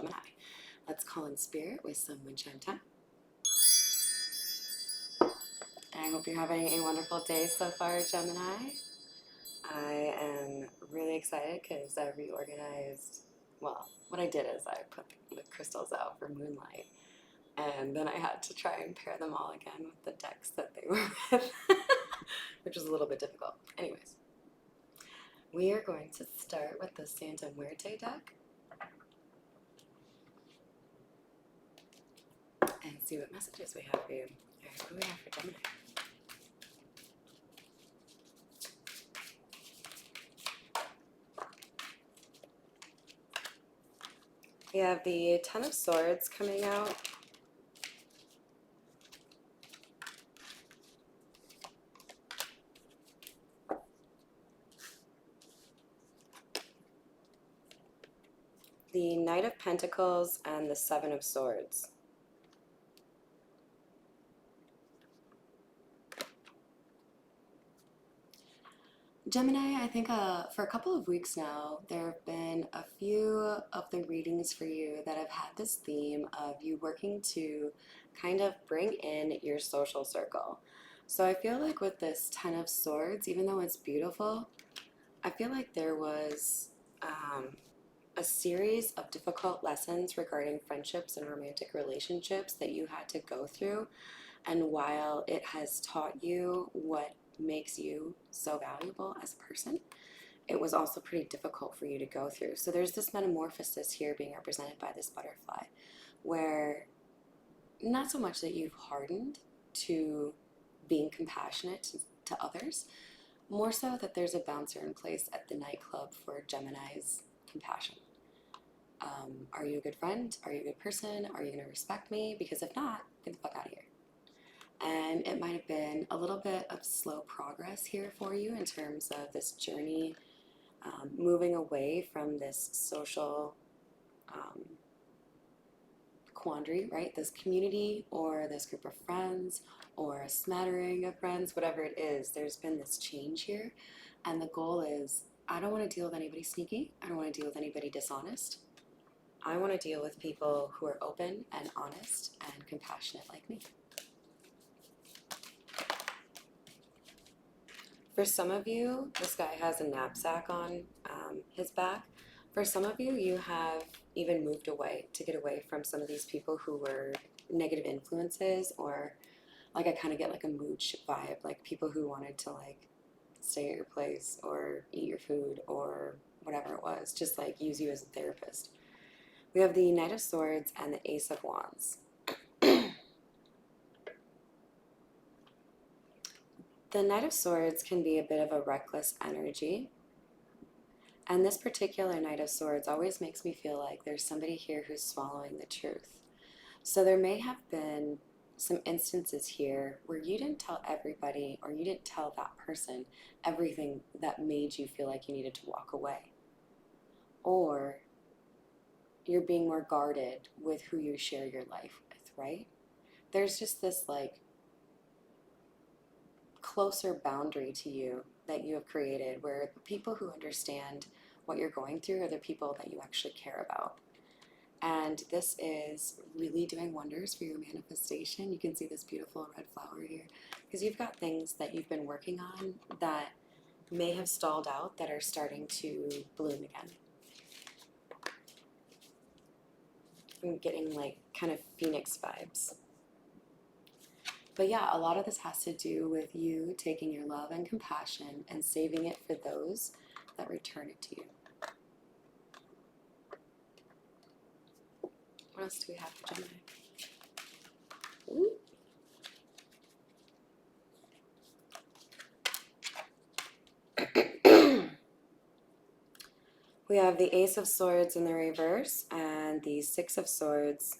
Gemini. Let's call in spirit with some wind chime time. And I hope you're having a wonderful day so far, Gemini. I am really excited because I reorganized, well, what I did is I put the crystals out for moonlight, and then I had to try and pair them all again with the decks that they were with, which was a little bit difficult. Anyways, we are going to start with the Santa Muerte deck and see what messages we have for you. All right, what do we have for Gemini? We have the Ten of Swords coming out. The Knight of Pentacles and the Seven of Swords. Gemini, I think for a couple of weeks now, there have been a few of the readings for you that have had this theme of you working to kind of bring in your social circle. So I feel like with this Ten of Swords, even though it's beautiful, I feel like there was a series of difficult lessons regarding friendships and romantic relationships that you had to go through. And while it has taught you what makes you so valuable as a person, it was also pretty difficult for you to go through. So there's this metamorphosis here being represented by this butterfly, where not so much that you've hardened to being compassionate to others, more so that there's a bouncer in place at the nightclub for Gemini's compassion. Are you a good friend? Are you a good person? Are you going to respect me? Because if not, get the fuck out of here. And it might have been a little bit of slow progress here for you in terms of this journey, moving away from this social quandary, right? This community or this group of friends or a smattering of friends, whatever it is, there's been this change here. And the goal is, I don't want to deal with anybody sneaky. I don't want to deal with anybody dishonest. I want to deal with people who are open and honest and compassionate like me. For some of you, this guy has a knapsack on his back. For some of you, you have even moved away to get away from some of these people who were negative influences, or like I kind of get like a mood vibe, like people who wanted to like stay at your place or eat your food or whatever it was, just like use you as a therapist. We have the Knight of Swords and the Ace of Wands. The Knight of Swords can be a bit of a reckless energy. And this particular Knight of Swords always makes me feel like there's somebody here who's swallowing the truth. So there may have been some instances here where you didn't tell everybody, or you didn't tell that person everything that made you feel like you needed to walk away. Or you're being more guarded with who you share your life with, right? There's just this like closer boundary to you that you have created, where the people who understand what you're going through are the people that you actually care about. And this is really doing wonders for your manifestation. You can see this beautiful red flower here, because you've got things that you've been working on that may have stalled out that are starting to bloom again. I'm getting like kind of phoenix vibes. But yeah, a lot of this has to do with you taking your love and compassion and saving it for those that return it to you. What else do we have for Gemini? Ooh. We have the Ace of Swords in the reverse and the Six of Swords.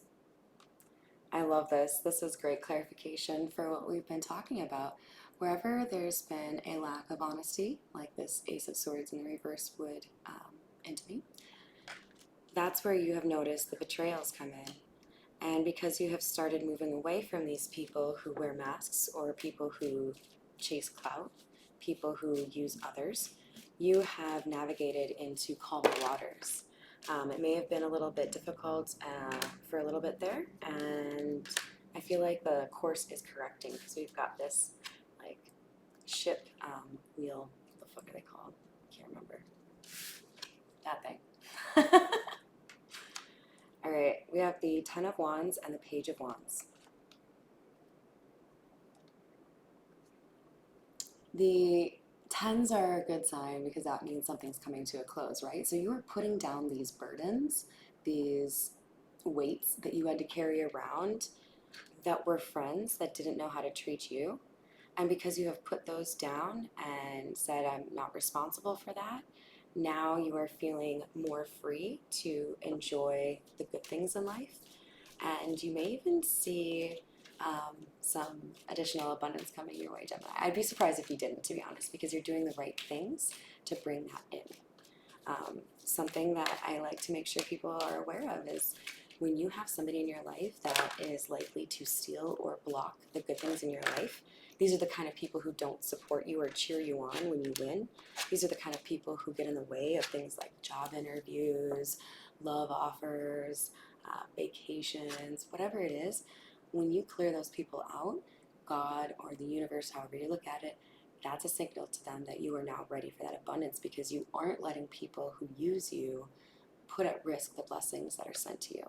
I love this. This is great clarification for what we've been talking about. Wherever there's been a lack of honesty, like this Ace of Swords in the reverse would intimate, that's where you have noticed the betrayals come in. And because you have started moving away from these people who wear masks, or people who chase clout, people who use others, you have navigated into calmer waters. It may have been a little bit difficult for a little bit there, and I feel like the course is correcting because we've got this like ship wheel. What the fuck are they called? Can't remember. That thing. All right, we have the Ten of Wands and the Page of Wands. The tens are a good sign because that means something's coming to a close, right? So you are putting down these burdens, these weights that you had to carry around that were friends that didn't know how to treat you. And because you have put those down and said, I'm not responsible for that, now you are feeling more free to enjoy the good things in life. And you may even see some additional abundance coming your way, Gemini. I'd be surprised if you didn't, to be honest, because you're doing the right things to bring that in. Something that I like to make sure people are aware of is when you have somebody in your life that is likely to steal or block the good things in your life, these are the kind of people who don't support you or cheer you on when you win. These are the kind of people who get in the way of things like job interviews, love offers, vacations, whatever it is. When you clear those people out, God or the universe, however you look at it, that's a signal to them that you are now ready for that abundance because you aren't letting people who use you put at risk the blessings that are sent to you.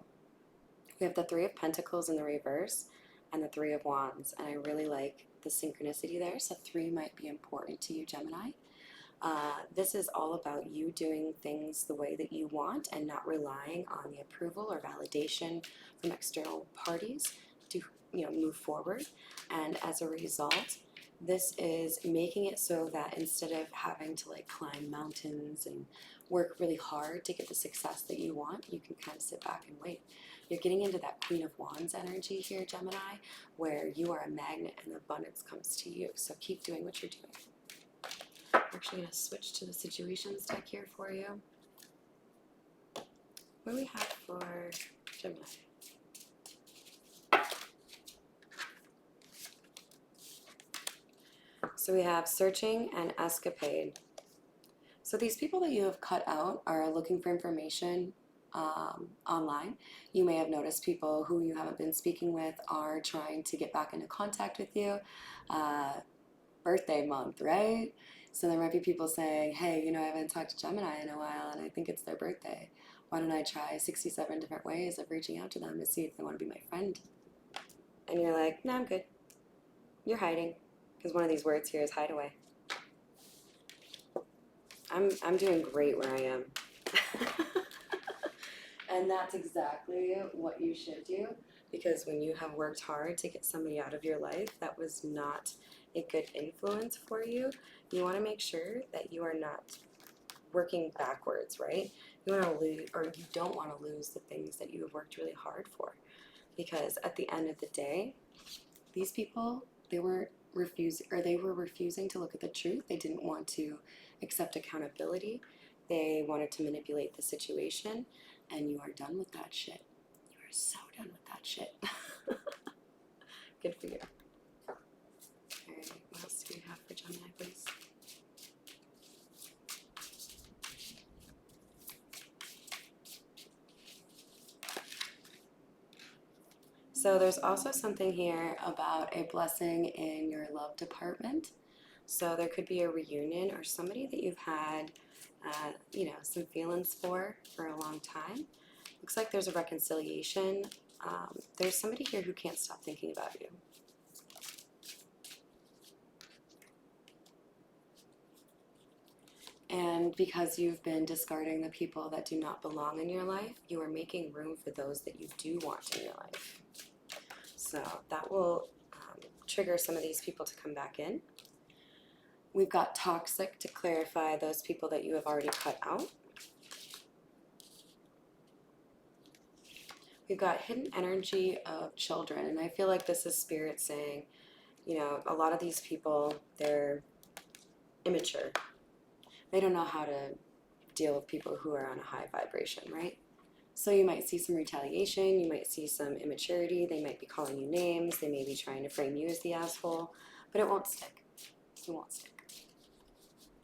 We have the Three of Pentacles in the reverse and the Three of Wands, and I really like the synchronicity there. So 3 might be important to you, Gemini. This is all about you doing things the way that you want and not relying on the approval or validation from external parties to move forward. And as a result, this is making it so that instead of having to like climb mountains and work really hard to get the success that you want, you can kind of sit back and wait. You're getting into that Queen of Wands energy here, Gemini, where you are a magnet and abundance comes to you. So keep doing what you're doing. I'm actually going to switch to the situations deck here for you. What do we have for Gemini? So we have searching and escapade. So these people that you have cut out are looking for information online. You may have noticed people who you haven't been speaking with are trying to get back into contact with you. Birthday month, right? So there might be people saying, hey, I haven't talked to Gemini in a while and I think it's their birthday. Why don't I try 67 different ways of reaching out to them to see if they want to be my friend? And you're like, no, I'm good. You're hiding. Because one of these words here is hide away. I'm doing great where I am. And that's exactly what you should do. Because when you have worked hard to get somebody out of your life that was not a good influence for you, you want to make sure that you are not working backwards, right? You want to lose, or you don't want to lose the things that you have worked really hard for. Because at the end of the day, these people, they were refusing to look at the truth. They didn't want to accept accountability. They wanted to manipulate the situation, and you are done with that shit. You are so done with that shit. Good for you. All right, what else do we have for Gemini, please? So there's also something here about a blessing in your love department. So there could be a reunion or somebody that you've had, some feelings for a long time. Looks like there's a reconciliation. There's somebody here who can't stop thinking about you. And because you've been discarding the people that do not belong in your life, you are making room for those that you do want in your life. So that will trigger some of these people to come back in. We've got toxic to clarify those people that you have already cut out. We've got hidden energy of children, and I feel like this is spirit saying, a lot of these people, they're immature. They don't know how to deal with people who are on a high vibration, right? So you might see some retaliation, you might see some immaturity, they might be calling you names, they may be trying to frame you as the asshole, but it won't stick. It won't stick.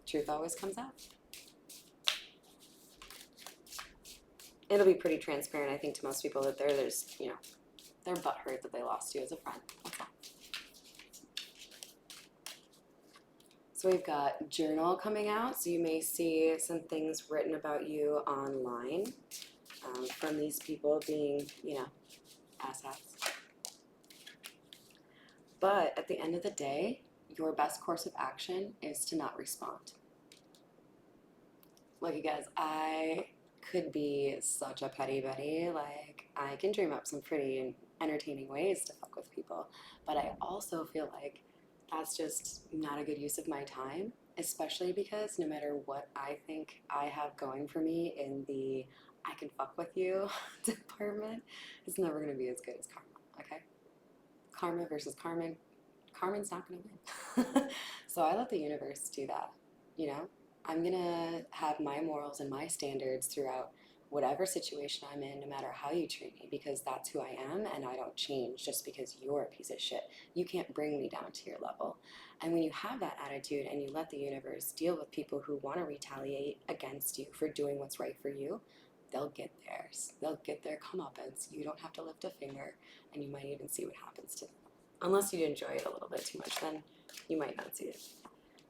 Truth always comes out. it'll be pretty transparent, I think, to most people that there's, you know, they're butthurt that they lost you as a friend. That's all. So we've got journal coming out, so you may see some things written about you online from these people being, you know, asshats. But at the end of the day, your best course of action is to not respond. Look, you guys, I could be such a petty Betty. Like, I can dream up some pretty entertaining ways to fuck with people, but I also feel like that's just not a good use of my time, especially because no matter what I think I have going for me in the I can fuck with you department, it's never going to be as good as karma, okay? Karma versus Carmen. Carmen's not going to win. So I let the universe do that, you know? I'm going to have my morals and my standards throughout whatever situation I'm in, no matter how you treat me, because that's who I am, and I don't change just because you're a piece of shit. You can't bring me down to your level. And when you have that attitude and you let the universe deal with people who want to retaliate against you for doing what's right for you, they'll get theirs. They'll get their comeuppance. You don't have to lift a finger, and you might even see what happens to them. Unless you enjoy it a little bit too much, then you might not see it.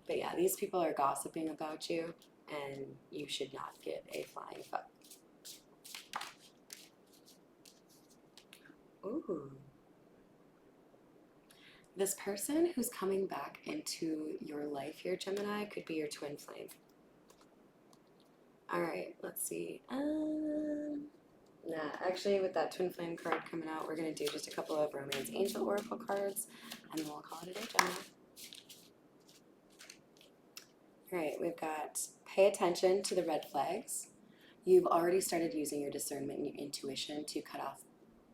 But yeah, these people are gossiping about you, and you should not give a flying fuck. Ooh. This person who's coming back into your life here, Gemini, could be your twin flame. All right, let's see. Nah, actually, with that twin flame card coming out, we're going to do just a couple of romance angel oracle cards, and then we'll call it a day, Gemini. All right, we've got pay attention to the red flags. You've already started using your discernment and your intuition to cut off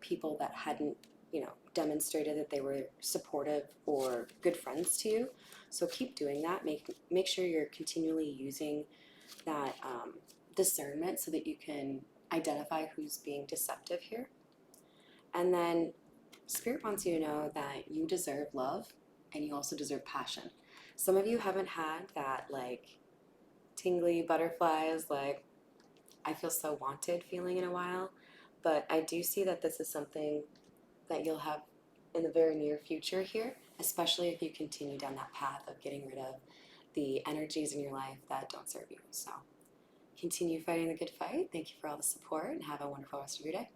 people that hadn't, you know, demonstrated that they were supportive or good friends to you. So keep doing that. Make sure you're continually using that discernment so that you can identify who's being deceptive here. And then Spirit wants you to know that you deserve love and you also deserve passion. Some of you haven't had that like tingly butterflies, like I feel so wanted feeling in a while, but I do see that this is something that you'll have in the very near future here, especially if you continue down that path of getting rid of the energies in your life that don't serve you. So continue fighting the good fight. Thank you for all the support and have a wonderful rest of your day.